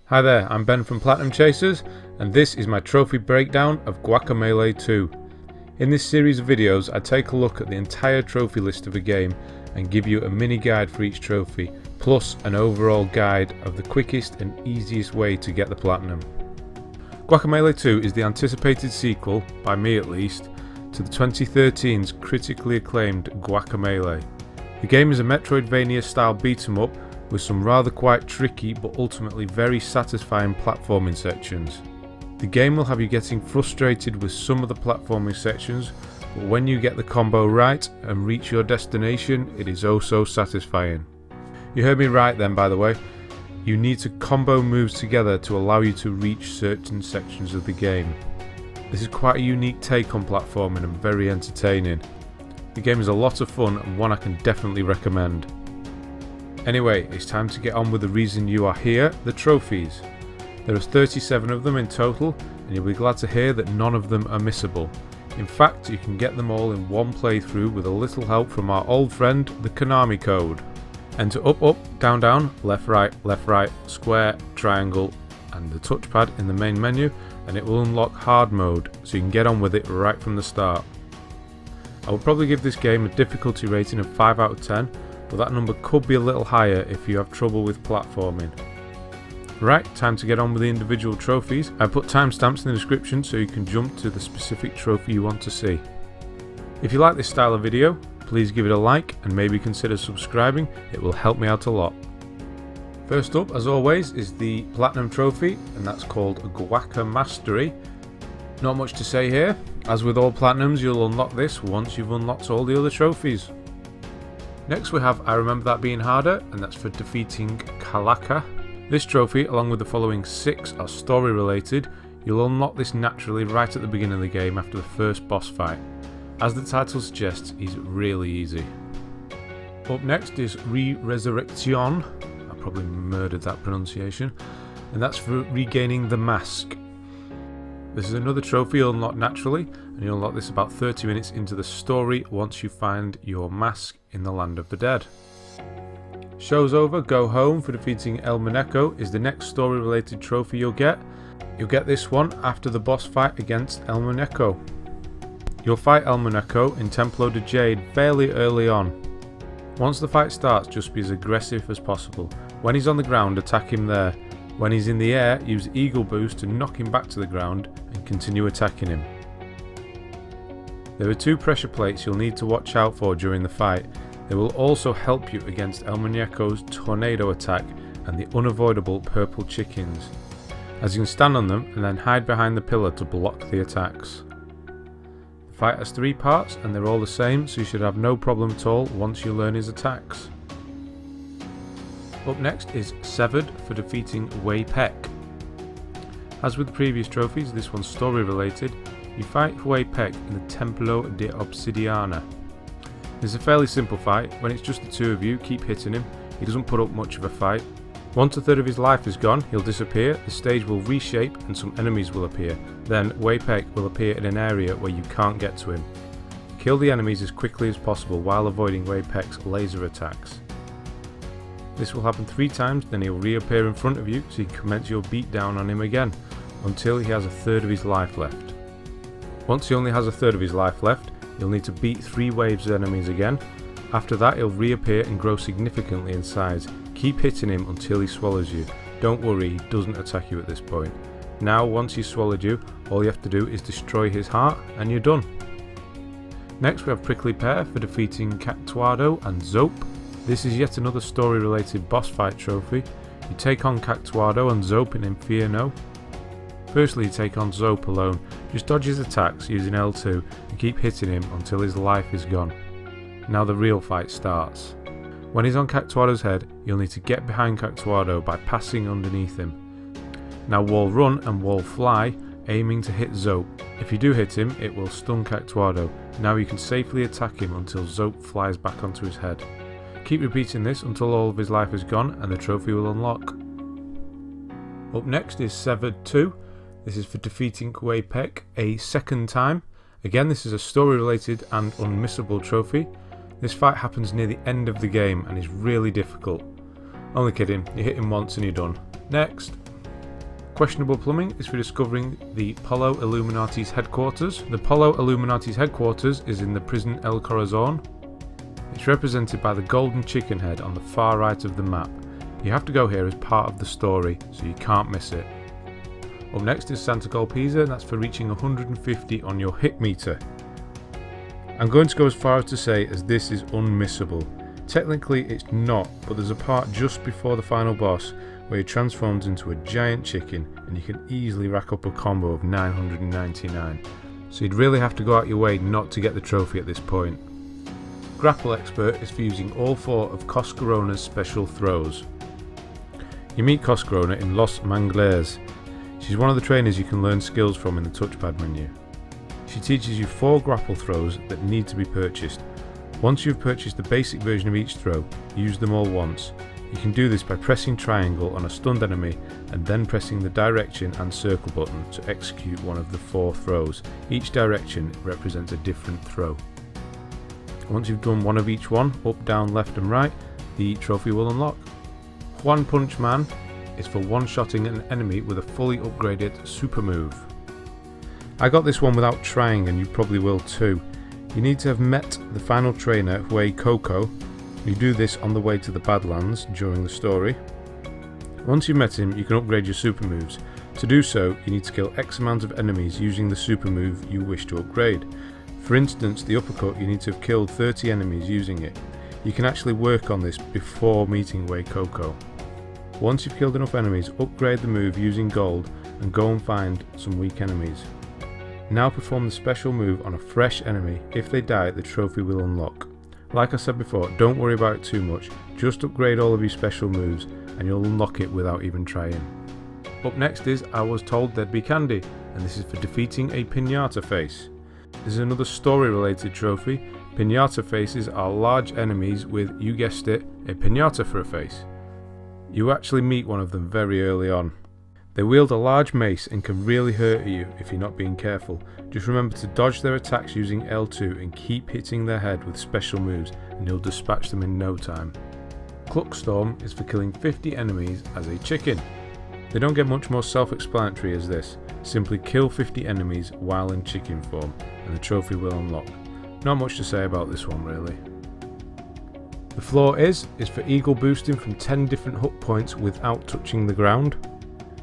Hi there, I'm Ben from Platinum Chasers, and this is my trophy breakdown of Guacamelee 2. In this series of videos, I take a look at the entire trophy list of a game and give you a mini guide for each trophy, plus an overall guide of the quickest and easiest way to get the Platinum. Guacamelee 2 is the anticipated sequel, by me at least, to the 2013's critically acclaimed Guacamelee. The game is a Metroidvania style beat 'em up with some rather quite tricky but ultimately very satisfying platforming sections. The game will have you getting frustrated with some of the platforming sections, but when you get the combo right and reach your destination, it is oh so satisfying. You heard me right then, by the way. You need to combo moves together to allow you to reach certain sections of the game. This is quite a unique take on platforming and very entertaining. The game is a lot of fun and one I can definitely recommend. Anyway, it's time to get on with the reason you are here, the trophies. There are 37 of them in total, and you'll be glad to hear that none of them are missable. In fact, you can get them all in one playthrough with a little help from our old friend, the Konami code. Enter up, up, down, down, left, right, square, triangle, and the touchpad in the main menu, and it will unlock hard mode, so you can get on with it right from the start. I would probably give this game a difficulty rating of 5 out of 10, but that number could be a little higher if you have trouble with platforming. Right, time to get on with the individual trophies. I put timestamps in the description so you can jump to the specific trophy you want to see. If you like this style of video, please give it a like and maybe consider subscribing, it will help me out a lot. First up, as always, is the Platinum Trophy, and that's called Guacamastery. Not much to say here. As with all Platinums, you'll unlock this once you've unlocked all the other trophies. Next we have I Remember That Being Harder, and that's for defeating Calaca. This trophy, along with the following 6, are story related. You'll unlock this naturally right at the beginning of the game after the first boss fight. As the title suggests, he's really easy. Up next is Re-resurreción. I probably murdered that pronunciation. And that's for regaining the mask. This is another trophy you'll unlock naturally, and you'll unlock this about 30 minutes into the story once you find your mask in the land of the dead. Show's over, go home for defeating El Muñeco is the next story related trophy you'll get. You'll get this one after the boss fight against El Muñeco. You'll fight El Muñeco in Templo de Jade fairly early on. Once the fight starts, just be as aggressive as possible. When he's on the ground, attack him there. When he's in the air, use Eagle Boost to knock him back to the ground and continue attacking him. There are 2 pressure plates you'll need to watch out for during the fight. They will also help you against El Muñeco's tornado attack and the unavoidable purple chickens, as you can stand on them and then hide behind the pillar to block the attacks. The fight has 3 parts and they're all the same, so you should have no problem at all once you learn his attacks. Up next is Severed for defeating Uay Pek. As with the previous trophies, this one's story related. You fight Uay Pek in the Templo de Obsidiana. It's a fairly simple fight. When it's just the 2 of you, keep hitting him. He doesn't put up much of a fight. Once a third of his life is gone, he'll disappear, the stage will reshape and some enemies will appear. Then Uay Pek will appear in an area where you can't get to him. Kill the enemies as quickly as possible while avoiding Uay Pek's laser attacks. This will happen 3 times, then he'll reappear in front of you so you can commence your beatdown on him again, until he has a third of his life left. Once he only has a third of his life left, you'll need to beat 3 waves of enemies again. After that, he'll reappear and grow significantly in size. Keep hitting him until he swallows you. Don't worry, he doesn't attack you at this point. Now, once he's swallowed you, all you have to do is destroy his heart and you're done. Next we have Prickly Pear for defeating Cactuardo and Zope. This is yet another story related boss fight trophy. You take on Cactuardo and Zope in Infierno. Firstly, you take on Zope alone. Just dodge his attacks using L2 and keep hitting him until his life is gone. Now the real fight starts. When he's on Cactuardo's head, you'll need to get behind Cactuardo by passing underneath him. Now wall run and wall fly, aiming to hit Zope. If you do hit him, it will stun Cactuardo. Now you can safely attack him until Zope flies back onto his head. Keep repeating this until all of his life is gone and the trophy will unlock. Up next is Severed 2. This is for defeating Uay Pek a second time. Again, this is a story related and unmissable trophy. This fight happens near the end of the game and is really difficult. Only kidding, you hit him once and you're done. Next. Questionable plumbing is for discovering the Pollo Illuminati's headquarters. The Pollo Illuminati's headquarters is in the prison El Corazon. It's represented by the golden chicken head on the far right of the map. You have to go here as part of the story, so you can't miss it. Up next is Santa Golpiza, and that's for reaching 150 on your hit meter. I'm going to go as far as to say as this is unmissable. Technically it's not, but there's a part just before the final boss where he transforms into a giant chicken and you can easily rack up a combo of 999. So you'd really have to go out your way not to get the trophy at this point. Grapple Expert is for using all 4 of Coscorrona's special throws. You meet Coscorrona in Los Manglares. She's one of the trainers you can learn skills from in the touchpad menu. She teaches you 4 grapple throws that need to be purchased. Once you've purchased the basic version of each throw, use them all once. You can do this by pressing triangle on a stunned enemy and then pressing the direction and circle button to execute one of the 4 throws. Each direction represents a different throw. Once you've done one of each one, up, down, left and right, the trophy will unlock. Juan Punch Man is for one-shotting an enemy with a fully upgraded super move. I got this one without trying, and you probably will too. You need to have met the final trainer, Uay Pek. You do this on the way to the Badlands during the story. Once you've met him, you can upgrade your super moves. To do so, you need to kill X amount of enemies using the super move you wish to upgrade. For instance, the uppercut, you need to have killed 30 enemies using it. You can actually work on this before meeting Uay Pek. Once you've killed enough enemies, upgrade the move using gold and go and find some weak enemies. Now perform the special move on a fresh enemy. If they die, the trophy will unlock. Like I said before, don't worry about it too much, just upgrade all of your special moves and you'll unlock it without even trying. Up next is I Was Told There'd Be Candy, and this is for defeating a Piñataface. This is another story related trophy. Piñatafaces are large enemies with, you guessed it, a piñata for a face. You actually meet one of them very early on. They wield a large mace and can really hurt you if you're not being careful. Just remember to dodge their attacks using L2 and keep hitting their head with special moves and you'll dispatch them in no time. Cluckstorm is for killing 50 enemies as a chicken. They don't get much more self-explanatory as this. Simply kill 50 enemies while in chicken form and the trophy will unlock. Not much to say about this one really. The floor is for eagle boosting from 10 different hook points without touching the ground.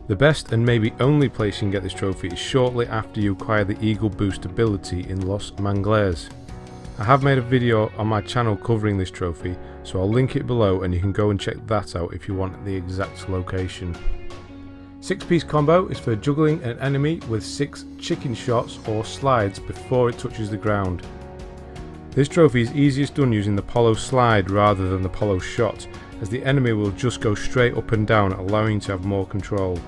The best and maybe only place you can get this trophy is shortly after you acquire the Eagle Boost ability in Los Manglares. I have made a video on my channel covering this trophy, so I'll link it below and you can go and check that out if you want the exact location. 6-piece combo is for juggling an enemy with 6 chicken shots or slides before it touches the ground. This trophy is easiest done using the Pollo slide rather than the Pollo shot, as the enemy will just go straight up and down, allowing you to have more control.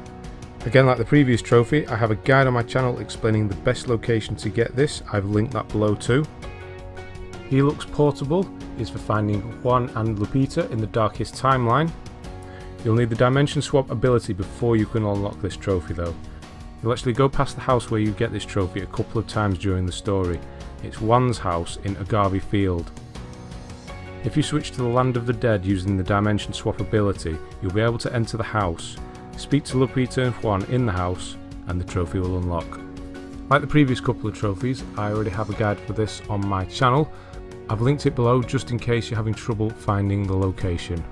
Again, like the previous trophy, I have a guide on my channel explaining the best location to get this. I've linked that below too. Helix Portable is for finding Juan and Lupita in the darkest timeline. You'll need the dimension swap ability before you can unlock this trophy though. You'll actually go past the house where you get this trophy a couple of times during the story. It's Juan's house in Agave Field. If you switch to the Land of the Dead using the dimension swap ability, you'll be able to enter the house, speak to Lupita and Juan in the house, and the trophy will unlock. Like the previous couple of trophies, I already have a guide for this on my channel. I've linked it below just in case you're having trouble finding the location.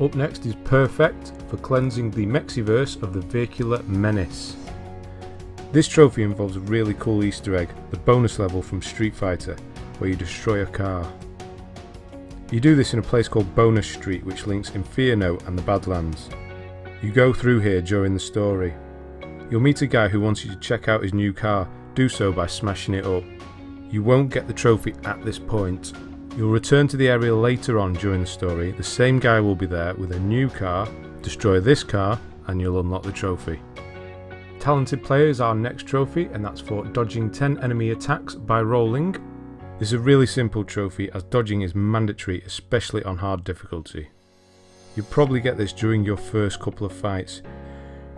Up next is Perfect for cleansing the Mexiverse of the Vehicular menace. This trophy involves a really cool Easter egg, the bonus level from Street Fighter, where you destroy a car. You do this in a place called Bonus Street, which links Inferno and the Badlands. You go through here during the story. You'll meet a guy who wants you to check out his new car. Do so by smashing it up. You won't get the trophy at this point. You'll return to the area later on during the story. The same guy will be there with a new car. Destroy this car and you'll unlock the trophy. Talented Player is our next trophy, and that's for dodging 10 enemy attacks by rolling. This is a really simple trophy as dodging is mandatory, especially on hard difficulty. You'll probably get this during your first couple of fights.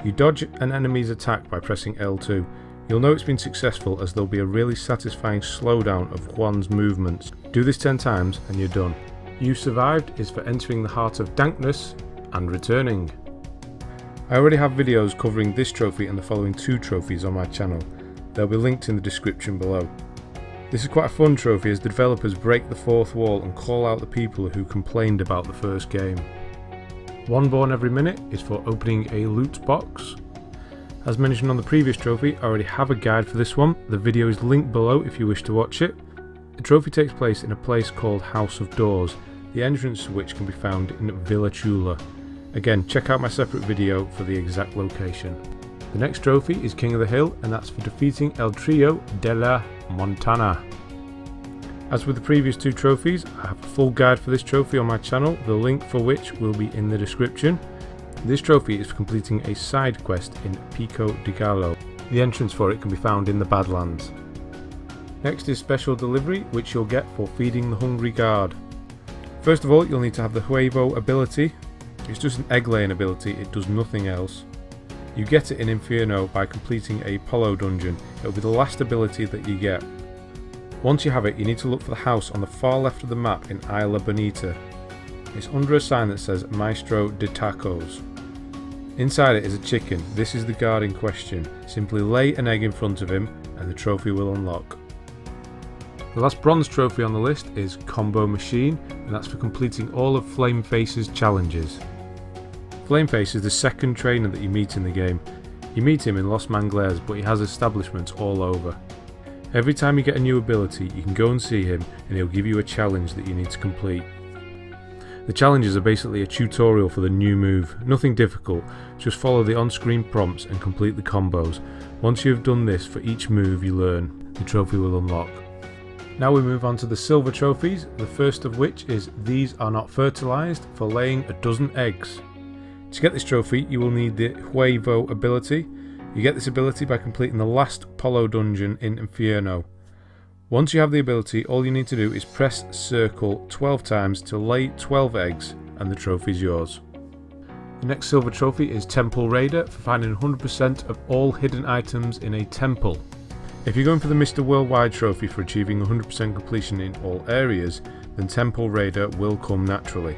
You dodge an enemy's attack by pressing L2. You'll know it's been successful as there'll be a really satisfying slowdown of Juan's movements. Do this 10 times and you're done. You Survived is for entering the heart of Dankness and returning. I already have videos covering this trophy and the following 2 trophies on my channel. They'll be linked in the description below. This is quite a fun trophy as the developers break the 4th wall and call out the people who complained about the first game. 1 born every minute is for opening a loot box. As mentioned on the previous trophy, I already have a guide for this one. The video is linked below if you wish to watch it. The trophy takes place in a place called House of Doors, the entrance to which can be found in Villa Chula. Again, check out my separate video for the exact location. The next trophy is King of the Hill, and that's for defeating El Trio de la Montaña. As with the previous 2 trophies, I have a full guide for this trophy on my channel, the link for which will be in the description. This trophy is for completing a side quest in Pico de Gallo. The entrance for it can be found in the Badlands. Next is Special Delivery, which you'll get for feeding the hungry guard. First of all, you'll need to have the Huevo ability. It's just an egg laying ability, it does nothing else. You get it in Inferno by completing a Pollo dungeon. It'll be the last ability that you get. Once you have it, you need to look for the house on the far left of the map in Isla Bonita. It's under a sign that says Maestro de Tacos. Inside it is a chicken. This is the guard in question. Simply lay an egg in front of him and the trophy will unlock. The last bronze trophy on the list is Combo Machine, and that's for completing all of Flameface's challenges. Flameface is the second trainer that you meet in the game. You meet him in Los Manglares, but he has establishments all over. Every time you get a new ability, you can go and see him and he'll give you a challenge that you need to complete. The challenges are basically a tutorial for the new move, nothing difficult, just follow the on-screen prompts and complete the combos. Once you have done this for each move you learn, the trophy will unlock. Now we move on to the silver trophies, the first of which is These Are Not Fertilized for laying a dozen eggs. To get this trophy you will need the Huevo ability. You get this ability by completing the last Pollo dungeon in Inferno. Once you have the ability, all you need to do is press circle 12 times to lay 12 eggs and the trophy is yours. The next silver trophy is Temple Raider for finding 100% of all hidden items in a temple. If you're going for the Mr. Worldwide trophy for achieving 100% completion in all areas, then Temple Raider will come naturally.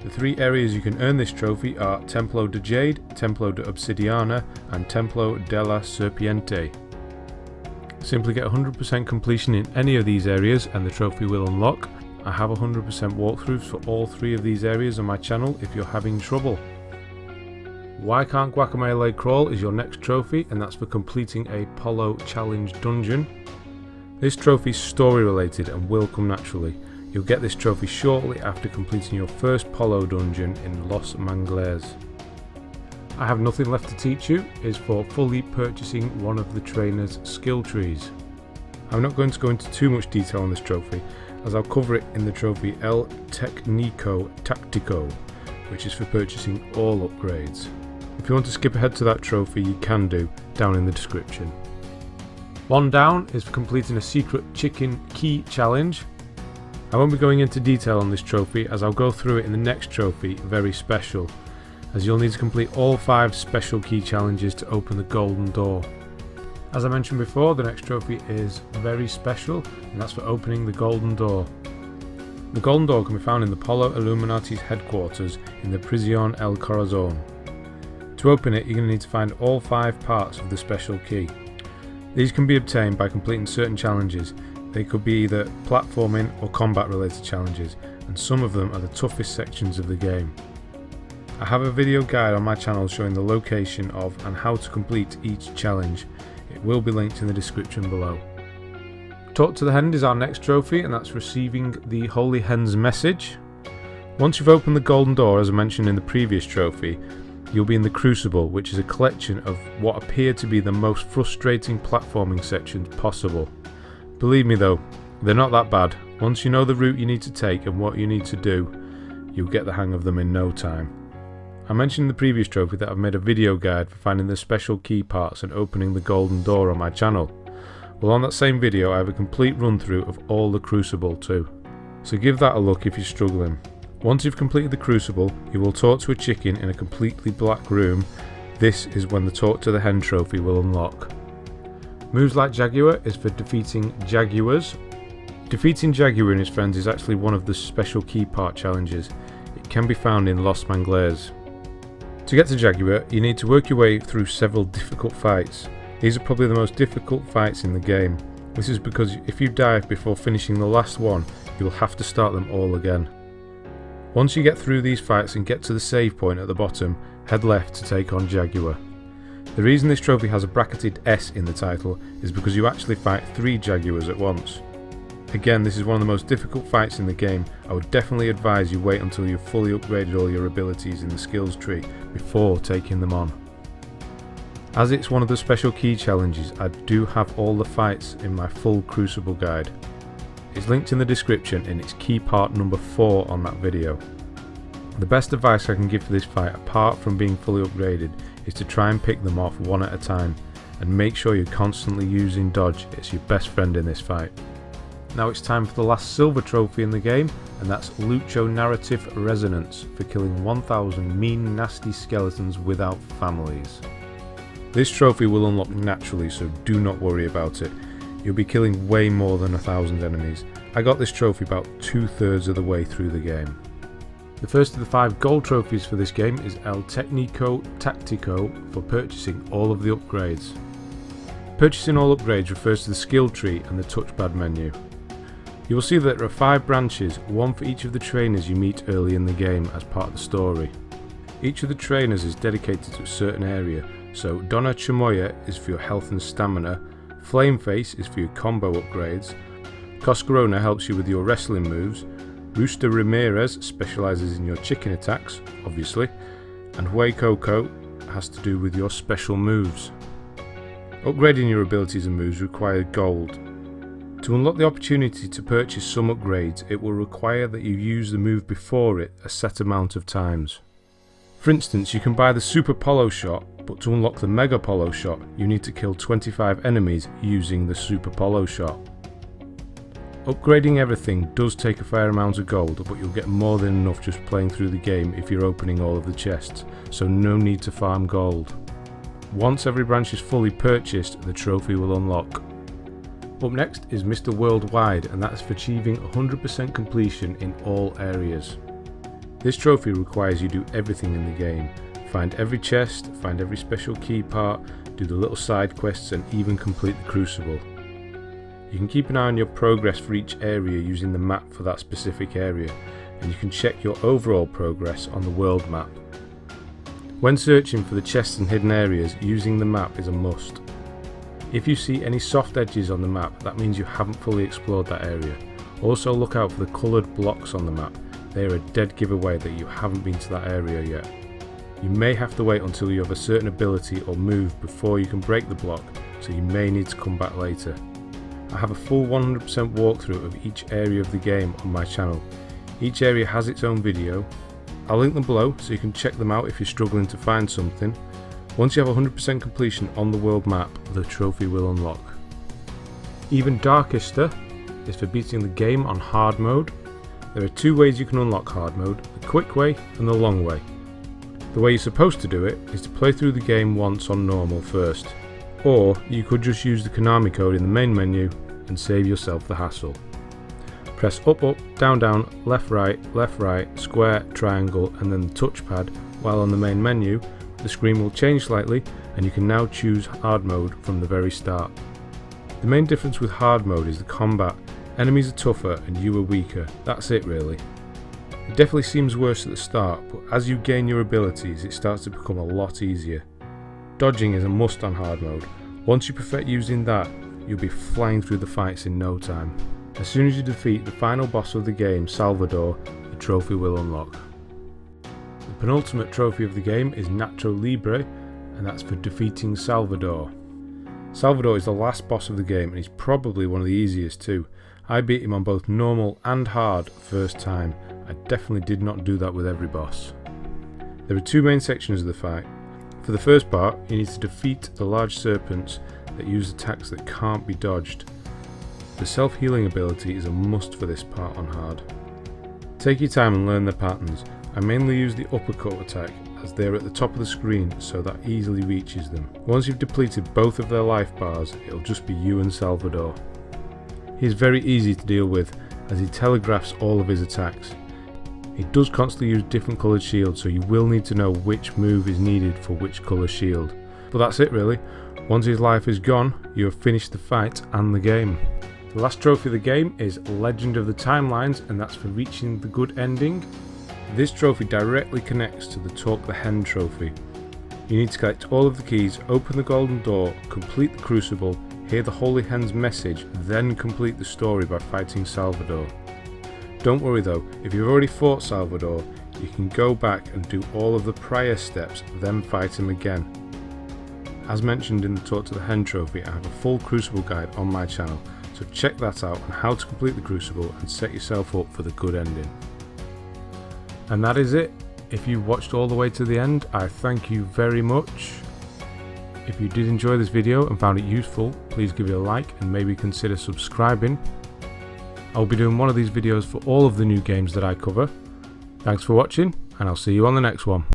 The 3 areas you can earn this trophy are Templo de Jade, Templo de Obsidiana and Templo de la Serpiente. Simply get 100% completion in any of these areas and the trophy will unlock. I have 100% walkthroughs for all 3 of these areas on my channel if you're having trouble. Why Can't Guacamelee Crawl is your next trophy, and that's for completing a Pollo Challenge dungeon. This trophy is story related and will come naturally. You'll get this trophy shortly after completing your first Pollo dungeon in Los Manglares. I Have Nothing Left to Teach You is for fully purchasing one of the trainer's skill trees. I'm not going to go into too much detail on this trophy, as I'll cover it in the trophy El Técnico Táctico, which is for purchasing all upgrades. If you want to skip ahead to that trophy, you can do, down in the description. 1 down is for completing a secret chicken key challenge. I won't be going into detail on this trophy as I'll go through it in the next trophy, Very Special, as you'll need to complete all 5 special key challenges to open the golden door. As I mentioned before, the next trophy is Very Special, and that's for opening the golden door. The golden door can be found in the Pollo Illuminati's headquarters in the Prisión El Corazón. To open it, you're going to need to find all 5 parts of the special key. These can be obtained by completing certain challenges. They could be either platforming or combat related challenges, and some of them are the toughest sections of the game. I have a video guide on my channel showing the location of and how to complete each challenge. It will be linked in the description below. Talk to the Hend is our next trophy, and that's receiving the Holy Hend's message. Once you've opened the golden door, as I mentioned in the previous trophy, you'll be in the Crucible, which is a collection of what appear to be the most frustrating platforming sections possible. Believe me though, they're not that bad. Once you know the route you need to take and what you need to do, you'll get the hang of them in no time. I mentioned in the previous trophy that I've made a video guide for finding the special key parts and opening the golden door on my channel. Well, on that same video I have a complete run through of all the Crucible too. So give that a look if you're struggling. Once you've completed the Crucible, you will talk to a chicken in a completely black room. This is when the Talk to the Hend trophy will unlock. Moves like Jaguar is for defeating Jaguars. Defeating Jaguar and his friends is actually one of the special key part challenges. It can be found in Los Manglares. To get to Jaguar, you need to work your way through several difficult fights. These are probably the most difficult fights in the game. This is because if you die before finishing the last one, you will have to start them all again. Once you get through these fights and get to the save point at the bottom, head left to take on Jaguar. The reason this trophy has a bracketed S in the title is because you actually fight 3 Jaguars at once. Again, this is one of the most difficult fights in the game. I would definitely advise you wait until you've fully upgraded all your abilities in the skills tree before taking them on. As it's one of the special key challenges, I do have all the fights in my full Crucible guide. It's linked in the description and it's key part number 4 on that video. The best advice I can give for this fight, apart from being fully upgraded, is to try and pick them off one at a time and make sure you're constantly using dodge. It's your best friend in this fight. Now it's time for the last silver trophy in the game, and that's Luchonarrative Resonace for killing 1000 mean nasty skeletons without families. This trophy will unlock naturally, so do not worry about it. You'll be killing way more than 1000 enemies. I got this trophy about 2/3 of the way through the game. The first of the 5 gold trophies for this game is El Técnico Táctico for purchasing all of the upgrades. Purchasing all upgrades refers to the skill tree and the touchpad menu. You will see that there are 5 branches, one for each of the trainers you meet early in the game as part of the story. Each of the trainers is dedicated to a certain area, so Donna Chamoya is for your health and stamina, Flameface is for your combo upgrades, Coscorrona helps you with your wrestling moves, Rooster Ramirez specialises in your chicken attacks, obviously, and Huay Coco has to do with your special moves. Upgrading your abilities and moves require gold. To unlock the opportunity to purchase some upgrades, it will require that you use the move before it a set amount of times. For instance, you can buy the Super Polo Shot, but to unlock the Mega Polo Shot, you need to kill 25 enemies using the Super Polo Shot. Upgrading everything does take a fair amount of gold, but you'll get more than enough just playing through the game if you're opening all of the chests, so no need to farm gold. Once every branch is fully purchased, the trophy will unlock. Up next is Mr. Worldwide, and that's for achieving 100% completion in all areas. This trophy requires you do everything in the game. Find every chest, find every special key part, do the little side quests and even complete the Crucible. You can keep an eye on your progress for each area using the map for that specific area, and you can check your overall progress on the world map. When searching for the chests and hidden areas, using the map is a must. If you see any soft edges on the map, that means you haven't fully explored that area. Also look out for the coloured blocks on the map. They are a dead giveaway that you haven't been to that area yet. You may have to wait until you have a certain ability or move before you can break the block, so you may need to come back later. I have a full 100% walkthrough of each area of the game on my channel. Each area has its own video. I'll link them below so you can check them out if you're struggling to find something. Once you have 100% completion on the world map, the trophy will unlock. Even Darkester is for beating the game on hard mode. There are 2 ways you can unlock hard mode, the quick way and the long way. The way you're supposed to do it is to play through the game once on normal first, or you could just use the Konami code in the main menu and save yourself the hassle. Press up, up, down, down, left, right, square, triangle and then the touchpad while on the main menu. The screen will change slightly and you can now choose hard mode from the very start. The main difference with hard mode is the combat. Enemies are tougher and you are weaker, that's it really. It definitely seems worse at the start, but as you gain your abilities it starts to become a lot easier. Dodging is a must on hard mode. Once you perfect using that, you'll be flying through the fights in no time. As soon as you defeat the final boss of the game, Salvador, the trophy will unlock. The penultimate trophy of the game is Nacho Libre, and that's for defeating Salvador. Salvador is the last boss of the game and he's probably one of the easiest too. I beat him on both normal and hard first time. I definitely did not do that with every boss. There are 2 main sections of the fight. For the first part, you need to defeat the large serpents that use attacks that can't be dodged. The self-healing ability is a must for this part on hard. Take your time and learn the patterns. I mainly use the uppercut attack as they're at the top of the screen so that easily reaches them. Once you've depleted both of their life bars, it'll just be you and Salvador. He is very easy to deal with as he telegraphs all of his attacks. It does constantly use different coloured shields, so you will need to know which move is needed for which colour shield. But that's it really. Once his life is gone, you have finished the fight and the game. The last trophy of the game is Legend of the Timelines, and that's for reaching the good ending. This trophy directly connects to the Talk the Hend trophy. You need to collect all of the keys, open the golden door, complete the crucible, hear the Holy Hend's message, then complete the story by fighting Salvador. Don't worry though, if you've already fought Salvador, you can go back and do all of the prior steps, then fight him again. As mentioned in the Talk to the Hend trophy, I have a full crucible guide on my channel, so check that out on how to complete the crucible and set yourself up for the good ending. And that is it. If you watched all the way to the end, I thank you very much. If you did enjoy this video and found it useful, please give it a like and maybe consider subscribing. I'll be doing one of these videos for all of the new games that I cover. Thanks for watching, and I'll see you on the next one.